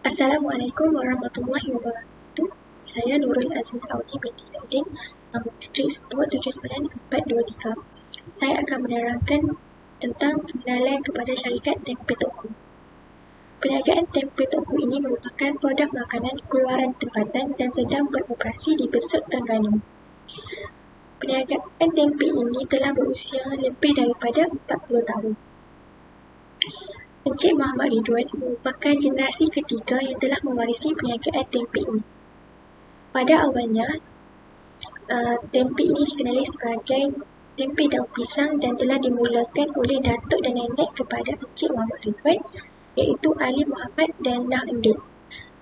Assalamualaikum warahmatullahi wabarakatuh. Saya Nurul Azmi Audi binti Zaidin, nombor matriks 279-423. Saya akan menerangkan tentang pengenalan kepada syarikat Tempe Tokku. Perniagaan Tempe Tokku ini merupakan produk makanan keluaran tempatan dan sedang beroperasi di Besut, Terengganu. Perniagaan tempe ini telah berusia lebih daripada 40 tahun. Encik Muhammad Ridwan merupakan generasi ketiga yang telah mewarisi perniagaan tempe ini. Pada awalnya, tempe ini dikenali sebagai tempe daun pisang dan telah dimulakan oleh datuk dan nenek kepada Encik Muhammad Ridwan, iaitu Ali Muhammad dan Nah Endut.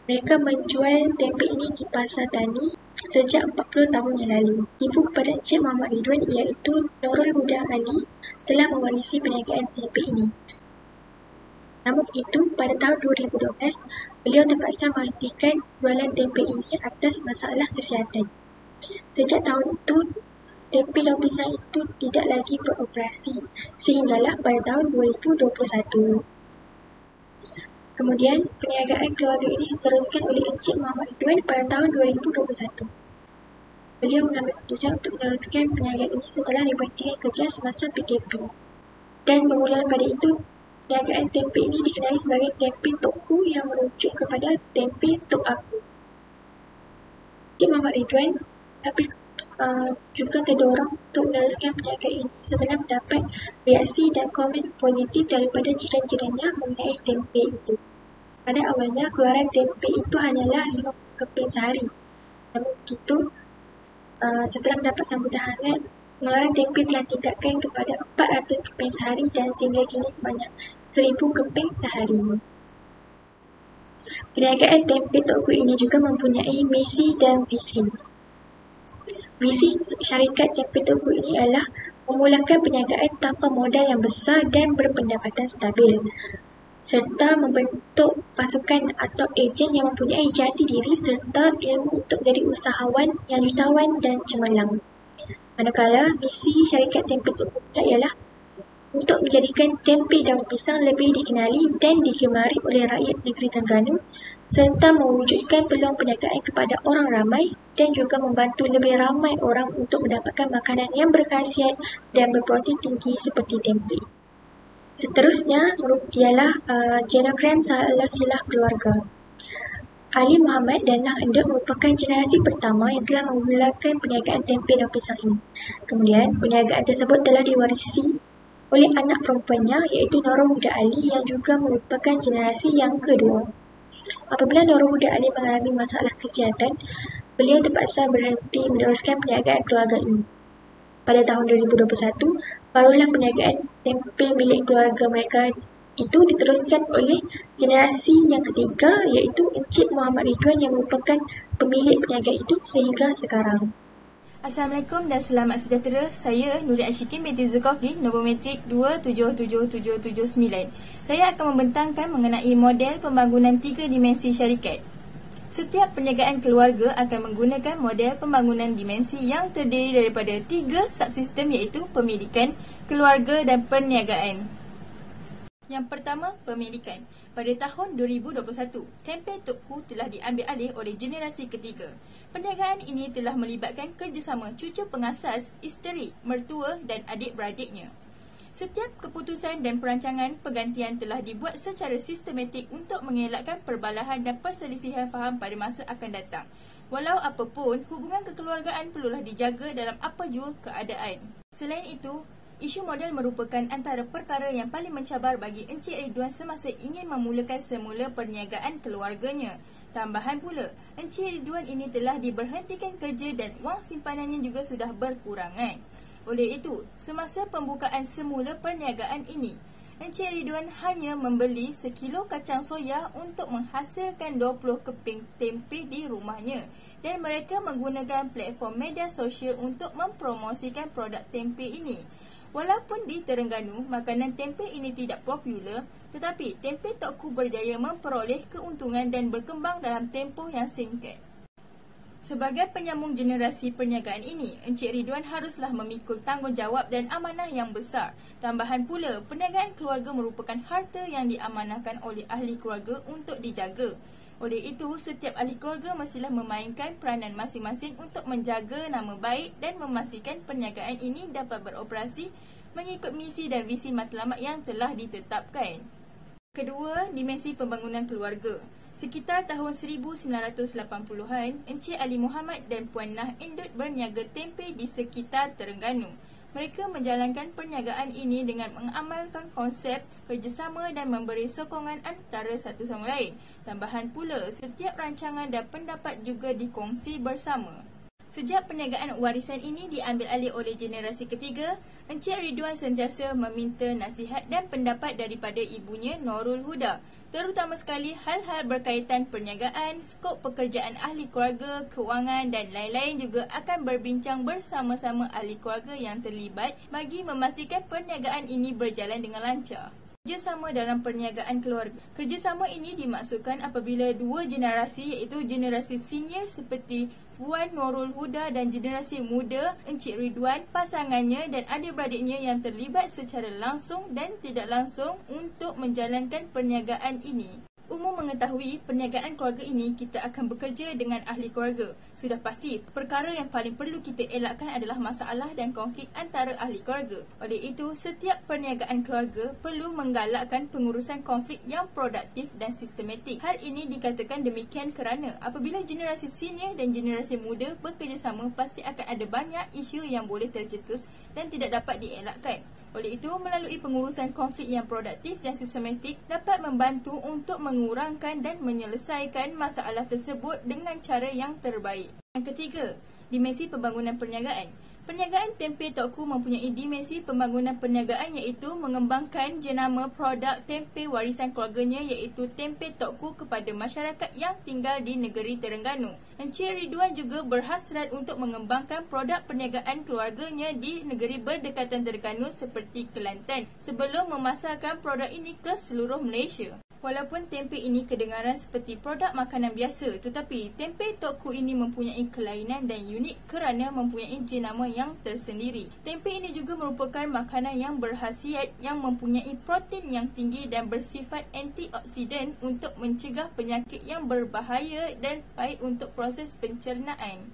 Mereka menjual tempe ini di pasar tani sejak 40 tahun yang lalu. Ibu kepada Encik Muhammad Ridwan, iaitu Nurul Huda Ali, telah mewarisi perniagaan tempe ini. Namun begitu, pada tahun 2012, beliau terpaksa menghentikan jualan tempe ini atas masalah kesihatan. Sejak tahun itu, tempe daun pisang itu tidak lagi beroperasi sehinggalah pada tahun 2021. Kemudian, perniagaan keluarga ini diteruskan oleh Encik Muhammad Ridwan pada tahun 2021. Beliau mengambil keputusan untuk meneruskan perniagaan ini setelah diberhentikan kerja semasa PKP. Dan bermula pada itu, perniagaan tempe ini dikenali sebagai Tempe Tokku yang merujuk kepada Tempe Tok Aku. Encik Muhammad Ridwan juga terdorong untuk meneruskan perniagaan ini setelah mendapat reaksi dan komen positif daripada jiran-jirannya mengenai tempe itu. Pada awalnya, keluaran tempe itu hanyalah 5 keping sehari. Namun begitu, setelah mendapat sambutan hangat, pengeluaran tempe telah ditingkatkan kepada 400 keping sehari dan sehingga kini sebanyak 1000 keping sehari. Perniagaan Tempe Tokku ini juga mempunyai misi dan visi. Visi syarikat Tempe Tokku ini adalah memulakan perniagaan tanpa modal yang besar dan berpendapatan stabil, serta membentuk pasukan atau ejen yang mempunyai jati diri serta ilmu untuk menjadi usahawan yang jutawan dan cemerlang. Manakala misi syarikat Tempe Tokku ialah untuk menjadikan tempe daun pisang lebih dikenali dan digemari oleh rakyat negeri Terengganu serta mewujudkan peluang perniagaan kepada orang ramai dan juga membantu lebih ramai orang untuk mendapatkan makanan yang berkhasiat dan berprotein tinggi seperti tempe. Seterusnya ialah genogram silsilah keluarga. Ali Muhammad dan Nah Endut merupakan generasi pertama yang telah memulakan perniagaan tempe daun pisang ini. Kemudian, perniagaan tersebut telah diwarisi oleh anak perempuannya iaitu Nurul Huda Ali yang juga merupakan generasi yang kedua. Apabila Nurul Huda Ali mengalami masalah kesihatan, beliau terpaksa berhenti meneruskan perniagaan keluarga ini. Pada tahun 2021, barulah perniagaan tempe milik keluarga mereka itu diteruskan oleh generasi yang ketiga iaitu Encik Muhammad Ridwan yang merupakan pemilik perniagaan itu sehingga sekarang. Assalamualaikum dan selamat sejahtera. Saya Nuri Ashikin binti Zulkifli, nombor matrik 2777779. Saya akan membentangkan mengenai model pembangunan 3 dimensi syarikat. Setiap perniagaan keluarga akan menggunakan model pembangunan dimensi yang terdiri daripada 3 subsistem iaitu pemilikan, keluarga dan perniagaan. Yang pertama, pemilikan. Pada tahun 2021, Tempe Tokku telah diambil alih oleh generasi ketiga. Perniagaan ini telah melibatkan kerjasama cucu pengasas, isteri, mertua dan adik-beradiknya. Setiap keputusan dan perancangan pergantian telah dibuat secara sistematik untuk mengelakkan perbalahan dan perselisihan faham pada masa akan datang. Walau apapun, hubungan kekeluargaan perlulah dijaga dalam apa jua keadaan. Selain itu, isu modal merupakan antara perkara yang paling mencabar bagi Encik Ridwan semasa ingin memulakan semula perniagaan keluarganya. Tambahan pula, Encik Ridwan ini telah diberhentikan kerja dan wang simpanannya juga sudah berkurangan. Oleh itu, semasa pembukaan semula perniagaan ini, Encik Ridwan hanya membeli sekilo kacang soya untuk menghasilkan 20 keping tempe di rumahnya dan mereka menggunakan platform media sosial untuk mempromosikan produk tempe ini. Walaupun di Terengganu, makanan tempe ini tidak popular, tetapi Tempe Tokku berjaya memperoleh keuntungan dan berkembang dalam tempoh yang singkat. Sebagai penyambung generasi perniagaan ini, Encik Ridwan haruslah memikul tanggungjawab dan amanah yang besar. Tambahan pula, perniagaan keluarga merupakan harta yang diamanahkan oleh ahli keluarga untuk dijaga. Oleh itu, setiap ahli keluarga mestilah memainkan peranan masing-masing untuk menjaga nama baik dan memastikan perniagaan ini dapat beroperasi mengikut misi dan visi matlamat yang telah ditetapkan. Kedua, dimensi pembangunan keluarga. Sekitar tahun 1980-an, Encik Ali Muhammad dan Puan Nah Endut berniaga tempe di sekitar Terengganu. Mereka menjalankan perniagaan ini dengan mengamalkan konsep kerjasama dan memberi sokongan antara satu sama lain. Tambahan pula, setiap rancangan dan pendapat juga dikongsi bersama. Sejak perniagaan warisan ini diambil alih oleh generasi ketiga, Encik Ridwan sentiasa meminta nasihat dan pendapat daripada ibunya Nurul Huda, terutama sekali hal-hal berkaitan perniagaan, skop pekerjaan ahli keluarga, kewangan dan lain-lain juga akan berbincang bersama-sama ahli keluarga yang terlibat bagi memastikan perniagaan ini berjalan dengan lancar. Kerjasama dalam perniagaan keluarga. Kerjasama ini dimaksudkan apabila dua generasi iaitu generasi senior seperti Puan Nurul Huda dan generasi muda Encik Ridwan, pasangannya dan adik-beradiknya yang terlibat secara langsung dan tidak langsung untuk menjalankan perniagaan ini. Umum mengetahui perniagaan keluarga ini kita akan bekerja dengan ahli keluarga. Sudah pasti, perkara yang paling perlu kita elakkan adalah masalah dan konflik antara ahli keluarga. Oleh itu, setiap perniagaan keluarga perlu menggalakkan pengurusan konflik yang produktif dan sistematik. Hal ini dikatakan demikian kerana apabila generasi senior dan generasi muda bekerjasama, pasti akan ada banyak isu yang boleh tercetus dan tidak dapat dielakkan. Oleh itu, melalui pengurusan konflik yang produktif dan sistematik dapat membantu untuk mengurangkan dan menyelesaikan masalah tersebut dengan cara yang terbaik. Yang ketiga, dimensi pembangunan perniagaan. Perniagaan tempe Tok Koo mempunyai dimensi pembangunan perniagaan iaitu mengembangkan jenama produk tempe warisan keluarganya iaitu tempe Tok Koo kepada masyarakat yang tinggal di negeri Terengganu. Encik Ridwan juga berhasrat untuk mengembangkan produk perniagaan keluarganya di negeri berdekatan Terengganu seperti Kelantan sebelum memasarkan produk ini ke seluruh Malaysia. Walaupun tempe ini kedengaran seperti produk makanan biasa, tetapi tempe Tok Koo ini mempunyai kelainan dan unik kerana mempunyai jenama yang tersendiri. Tempe ini juga merupakan makanan yang berkhasiat yang mempunyai protein yang tinggi dan bersifat antioksidan untuk mencegah penyakit yang berbahaya dan baik untuk proses pencernaan.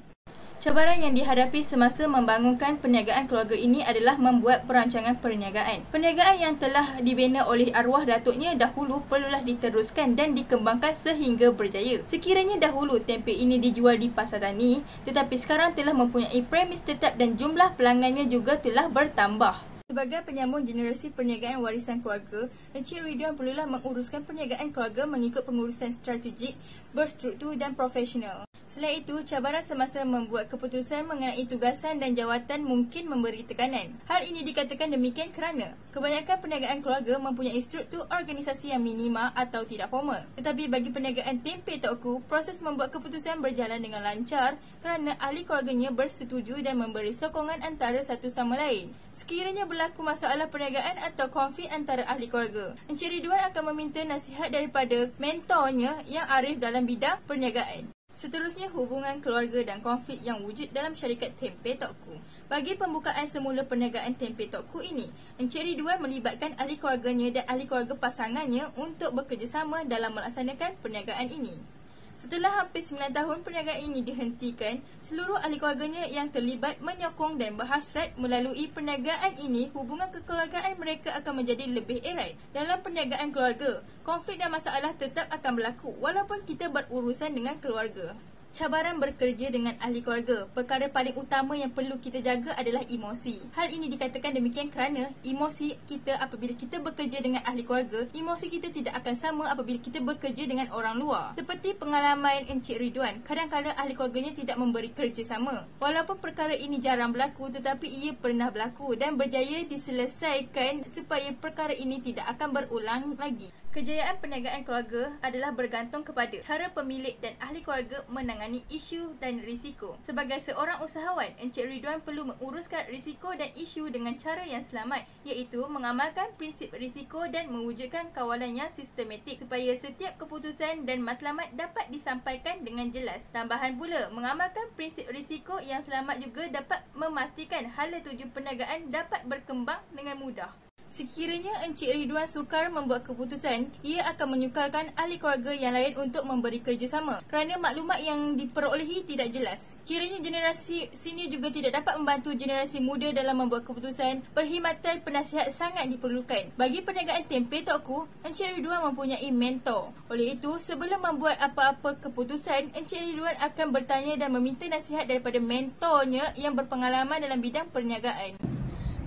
Cabaran yang dihadapi semasa membangunkan perniagaan keluarga ini adalah membuat perancangan perniagaan. Perniagaan yang telah dibina oleh arwah datuknya dahulu perlulah diteruskan dan dikembangkan sehingga berjaya. Sekiranya dahulu tempe ini dijual di pasar tani, tetapi sekarang telah mempunyai premis tetap dan jumlah pelanggannya juga telah bertambah. Sebagai penyambung generasi perniagaan warisan keluarga, Encik Ridwan perlulah menguruskan perniagaan keluarga mengikut pengurusan strategik, berstruktur dan profesional. Selain itu, cabaran semasa membuat keputusan mengenai tugasan dan jawatan mungkin memberi tekanan. Hal ini dikatakan demikian kerana kebanyakan perniagaan keluarga mempunyai struktur organisasi yang minima atau tidak formal. Tetapi bagi perniagaan tempe Tok Koo, proses membuat keputusan berjalan dengan lancar kerana ahli keluarganya bersetuju dan memberi sokongan antara satu sama lain. Sekiranya berlaku masalah perniagaan atau konflik antara ahli keluarga, Encik Ridwan akan meminta nasihat daripada mentornya yang arif dalam bidang perniagaan. Seterusnya, hubungan keluarga dan konflik yang wujud dalam syarikat tempe Tok Koo. Bagi pembukaan semula perniagaan tempe Tok Koo ini, Encik Ridwan melibatkan ahli keluarganya dan ahli keluarga pasangannya untuk bekerjasama dalam melaksanakan perniagaan ini. Setelah hampir 9 tahun perniagaan ini dihentikan, seluruh ahli keluarganya yang terlibat menyokong dan berhasrat melalui perniagaan ini hubungan kekeluargaan mereka akan menjadi lebih erat. Dalam perniagaan keluarga, konflik dan masalah tetap akan berlaku walaupun kita berurusan dengan keluarga. Cabaran bekerja dengan ahli keluarga. Perkara paling utama yang perlu kita jaga adalah emosi. Hal ini dikatakan demikian kerana emosi kita apabila kita bekerja dengan ahli keluarga, emosi kita tidak akan sama apabila kita bekerja dengan orang luar. Seperti pengalaman Encik Ridwan, kadang-kadang ahli keluarganya tidak memberi kerjasama. Walaupun perkara ini jarang berlaku, tetapi ia pernah berlaku dan berjaya diselesaikan supaya perkara ini tidak akan berulang lagi. Kejayaan perniagaan keluarga adalah bergantung kepada cara pemilik dan ahli keluarga menangani isu dan risiko. Sebagai seorang usahawan, Encik Ridwan perlu menguruskan risiko dan isu dengan cara yang selamat, iaitu mengamalkan prinsip risiko dan mewujudkan kawalan yang sistematik supaya setiap keputusan dan matlamat dapat disampaikan dengan jelas. Tambahan pula, mengamalkan prinsip risiko yang selamat juga dapat memastikan hala tuju perniagaan dapat berkembang dengan mudah. Sekiranya Encik Ridwan sukar membuat keputusan, ia akan menyukarkan ahli keluarga yang lain untuk memberi kerjasama kerana maklumat yang diperolehi tidak jelas. Kiranya generasi senior juga tidak dapat membantu generasi muda dalam membuat keputusan, perkhidmatan penasihat sangat diperlukan. Bagi perniagaan tempe tokku, Encik Ridwan mempunyai mentor. Oleh itu, sebelum membuat apa-apa keputusan, Encik Ridwan akan bertanya dan meminta nasihat daripada mentornya yang berpengalaman dalam bidang perniagaan.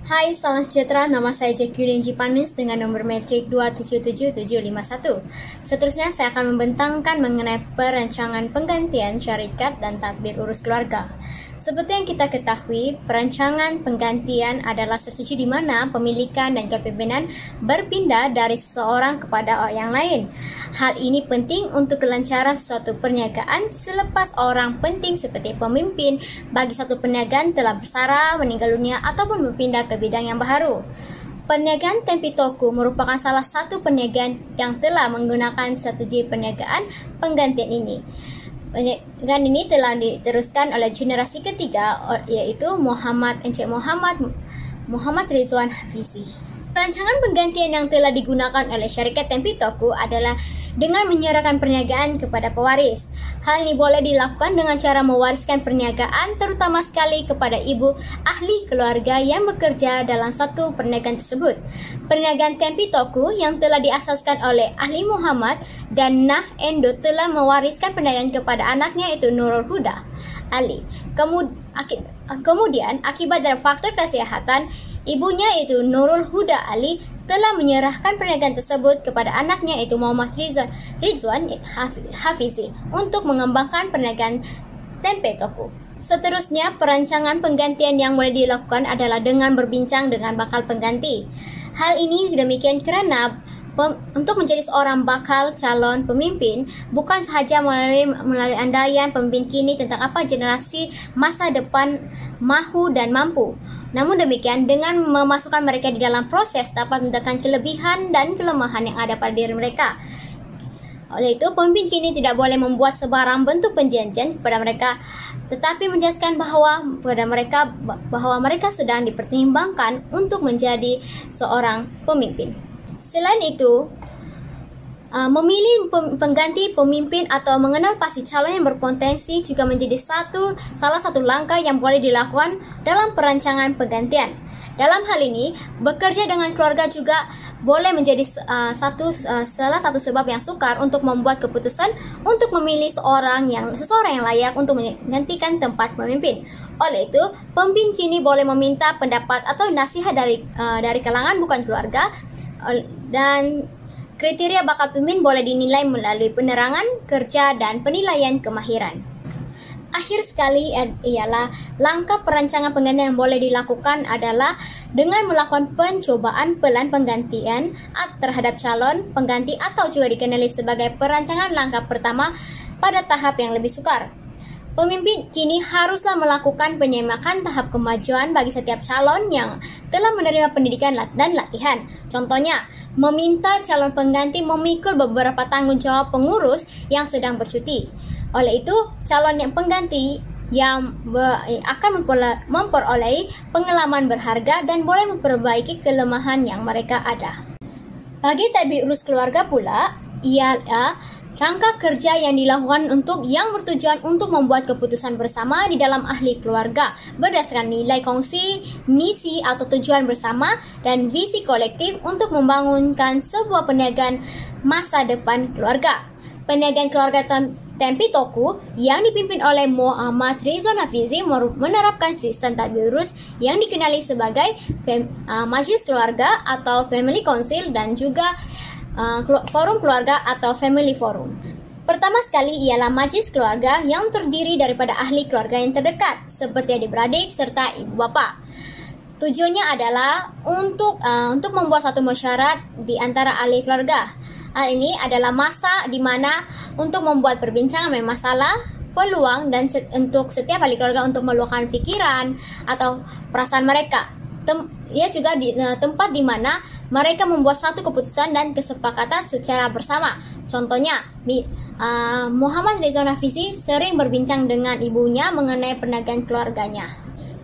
Hai, salam sejahtera. Nama saya Jackie Renji Panis dengan nombor matrik 277751. Seterusnya saya akan membentangkan mengenai perancangan penggantian syarikat dan tadbir urus keluarga. Seperti yang kita ketahui, perancangan penggantian adalah strategi di mana pemilikan dan kepimpinan berpindah dari seseorang kepada orang yang lain. Hal ini penting untuk kelancaran suatu perniagaan selepas orang penting seperti pemimpin bagi satu perniagaan telah bersara, meninggal dunia ataupun berpindah ke bidang yang baru. Perniagaan tempe toko merupakan salah satu perniagaan yang telah menggunakan strategi perniagaan penggantian ini. Perniagaan ini telah diteruskan oleh generasi ketiga, iaitu Encik Muhammad Rizwan Hafizi. Perancangan penggantian yang telah digunakan oleh syarikat tempe toko adalah dengan menyerahkan perniagaan kepada pewaris. Hal ini boleh dilakukan dengan cara mewariskan perniagaan terutama sekali kepada ibu ahli keluarga yang bekerja dalam satu perniagaan tersebut. Perniagaan tempe toko yang telah diasaskan oleh ahli Muhammad dan Nah Endo telah mewariskan perniagaan kepada anaknya iaitu Nurul Huda Ali. Kemudian akibat dan faktor kesehatan, ibunya iaitu Nurul Huda Ali telah menyerahkan perniagaan tersebut kepada anaknya iaitu Muhammad Rizwan Hafizi untuk mengembangkan perniagaan tempe toko. Seterusnya, perancangan penggantian yang boleh dilakukan adalah dengan berbincang dengan bakal pengganti. Hal ini demikian kerana untuk menjadi seorang bakal calon pemimpin bukan sahaja melalui andaian pemimpin kini tentang apa generasi masa depan mahu dan mampu. Namun demikian, dengan memasukkan mereka di dalam proses dapat mendatangkan kelebihan dan kelemahan yang ada pada diri mereka. Oleh itu, pemimpin kini tidak boleh membuat sebarang bentuk perjanjian kepada mereka, tetapi menjelaskan bahwa mereka sedang dipertimbangkan untuk menjadi seorang pemimpin. Selain itu, memilih pengganti pemimpin atau mengenal pasti calon yang berpotensi juga menjadi salah satu langkah yang boleh dilakukan dalam perancangan penggantian. Dalam hal ini, bekerja dengan keluarga juga boleh menjadi salah satu sebab yang sukar untuk membuat keputusan untuk memilih seseorang yang layak untuk menggantikan tempat pemimpin. Oleh itu, pemimpin kini boleh meminta pendapat atau nasihat dari kalangan bukan keluarga, dan kriteria bakal pemimpin boleh dinilai melalui penerangan, kerja, dan penilaian kemahiran. Akhir sekali ialah langkah perancangan penggantian yang boleh dilakukan adalah dengan melakukan pencobaan pelan penggantian terhadap calon pengganti atau juga dikenali sebagai perancangan langkah pertama pada tahap yang lebih sukar. Pemimpin kini haruslah melakukan penyemakan tahap kemajuan bagi setiap calon yang telah menerima pendidikan dan latihan. Contohnya, meminta calon pengganti memikul beberapa tanggung jawab pengurus yang sedang bercuti. Oleh itu, calon yang pengganti yang akan memperoleh pengalaman berharga dan boleh memperbaiki kelemahan yang mereka ada. Bagi tadbir urus keluarga pula, ialah rangka kerja yang dilakukan yang bertujuan untuk membuat keputusan bersama di dalam ahli keluarga berdasarkan nilai kongsi, misi atau tujuan bersama dan visi kolektif untuk membangunkan sebuah perniagaan masa depan keluarga. Perniagaan keluarga tempe toko yang dipimpin oleh Muhammad Rizwan Hafizi menerapkan sistem tadbir urus yang dikenali sebagai Majlis Keluarga atau Family Council dan juga forum keluarga atau family forum. Pertama sekali ialah majlis keluarga yang terdiri daripada ahli keluarga yang terdekat seperti adik-beradik serta ibu bapa. Tujuannya adalah untuk membuat satu mesyuarat di antara ahli keluarga. Hal ini adalah masa di mana untuk membuat perbincangan mengenai masalah, peluang dan untuk setiap ahli keluarga untuk meluahkan pikiran atau perasaan mereka. Ia juga tempat di mana mereka membuat satu keputusan dan kesepakatan secara bersama. Contohnya, Muhammad Rizwan Hafizi sering berbincang dengan ibunya mengenai perniagaan keluarganya.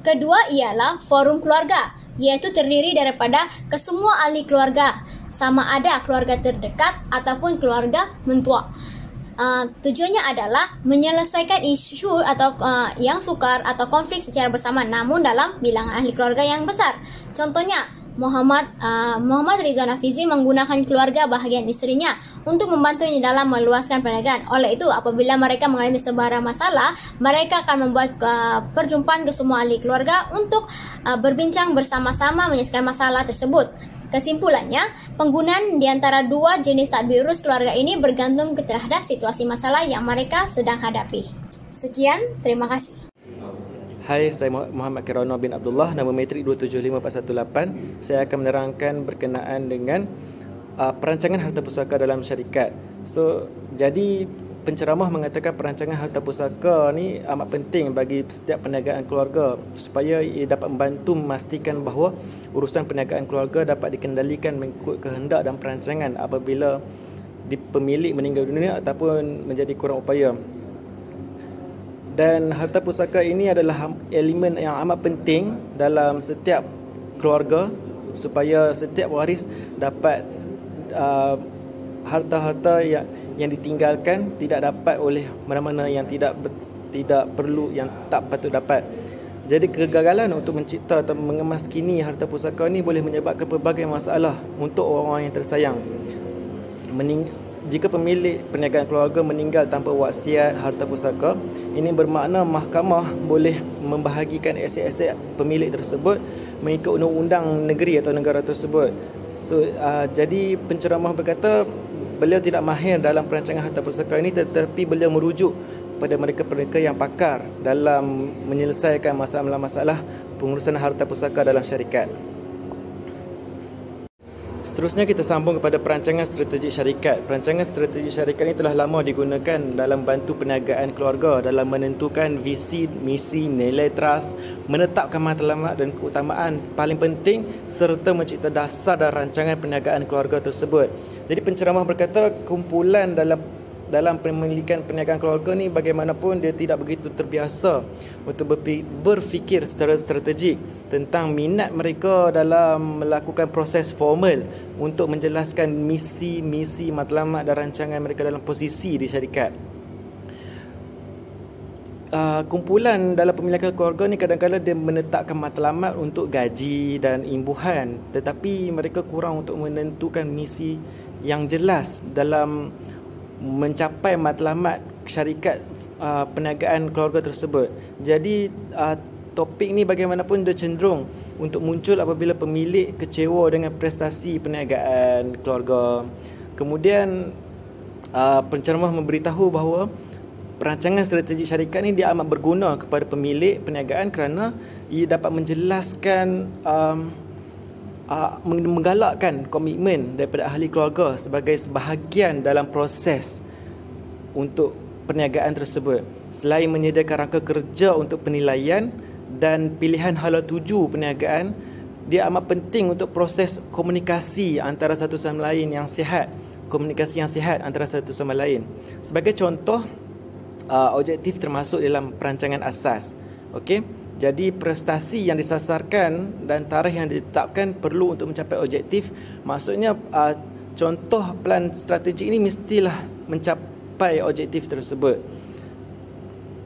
Kedua ialah forum keluarga. iaitu terdiri daripada kesemua ahli keluarga, sama ada keluarga terdekat ataupun keluarga mentua. Tujuannya adalah menyelesaikan isu atau yang sukar atau konflik secara bersama, namun dalam bilangan ahli keluarga yang besar. Contohnya, Muhammad Rizwan Hafizi menggunakan keluarga bahagian isterinya untuk membantunya dalam meluaskan perniagaan. Oleh itu, apabila mereka mengalami sebarang masalah, mereka akan membuat perjumpaan ke semua ahli keluarga untuk berbincang bersama-sama menyelesaikan masalah tersebut. Kesimpulannya, penggunaan di antara dua jenis tadbir urus keluarga ini bergantung terhadap situasi masalah yang mereka sedang hadapi. Sekian, terima kasih. Hai, saya Muhammad Kirano bin Abdullah, nama metrik 275418. Saya akan menerangkan berkenaan dengan perancangan harta pusaka dalam syarikat. Jadi penceramah mengatakan perancangan harta pusaka ni amat penting bagi setiap perniagaan keluarga supaya ia dapat membantu memastikan bahawa urusan perniagaan keluarga dapat dikendalikan mengikut kehendak dan perancangan apabila pemilik meninggal dunia ataupun menjadi kurang upaya. Dan harta pusaka ini adalah elemen yang amat penting dalam setiap keluarga supaya setiap waris dapat harta-harta yang ditinggalkan tidak dapat oleh mana-mana yang tidak perlu, yang tak patut dapat. Jadi kegagalan untuk mencipta atau mengemaskini harta pusaka ini boleh menyebabkan pelbagai masalah untuk orang-orang yang tersayang. Jika pemilik perniagaan keluarga meninggal tanpa wasiat harta pusaka, ini bermakna mahkamah boleh membahagikan aset-aset pemilik tersebut mengikut undang-undang negeri atau negara tersebut. Jadi penceramah berkata beliau tidak mahir dalam perancangan harta pusaka ini, tetapi beliau merujuk pada mereka-mereka yang pakar dalam menyelesaikan masalah-masalah pengurusan harta pusaka dalam syarikat. Seterusnya kita sambung kepada perancangan strategik syarikat. Perancangan strategik syarikat ini telah lama digunakan dalam bantu perniagaan keluarga dalam menentukan visi, misi, nilai trust, menetapkan matlamat dan keutamaan paling penting serta mencipta dasar dan rancangan perniagaan keluarga tersebut. Jadi penceramah berkata kumpulan dalam pemilikan perniagaan keluarga ni bagaimanapun dia tidak begitu terbiasa untuk berfikir secara strategik tentang minat mereka dalam melakukan proses formal untuk menjelaskan misi, matlamat dan rancangan mereka dalam posisi di syarikat. Kumpulan dalam pemilikan keluarga ni kadang-kadang dia menetapkan matlamat untuk gaji dan imbuhan, tetapi mereka kurang untuk menentukan misi yang jelas dalam mencapai matlamat syarikat perniagaan keluarga tersebut. Jadi topik ni bagaimanapun dia cenderung untuk muncul apabila pemilik kecewa dengan prestasi perniagaan keluarga. Kemudian penceramah memberitahu bahawa perancangan strategi syarikat ni dia amat berguna kepada pemilik perniagaan kerana ia dapat menjelaskan menggalakkan komitmen daripada ahli keluarga sebagai sebahagian dalam proses untuk perniagaan tersebut. Selain menyediakan rangka kerja untuk penilaian dan pilihan hala tuju perniagaan, dia amat penting untuk proses komunikasi antara satu sama lain yang sihat, komunikasi yang sihat antara satu sama lain. Sebagai contoh, objektif termasuk dalam perancangan asas. Okey. Jadi prestasi yang disasarkan dan tarikh yang ditetapkan perlu untuk mencapai objektif. Maksudnya contoh plan strategik ini mestilah mencapai objektif tersebut.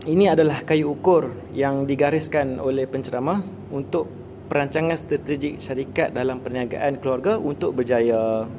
Ini adalah kayu ukur yang digariskan oleh penceramah untuk perancangan strategik syarikat dalam perniagaan keluarga untuk berjaya.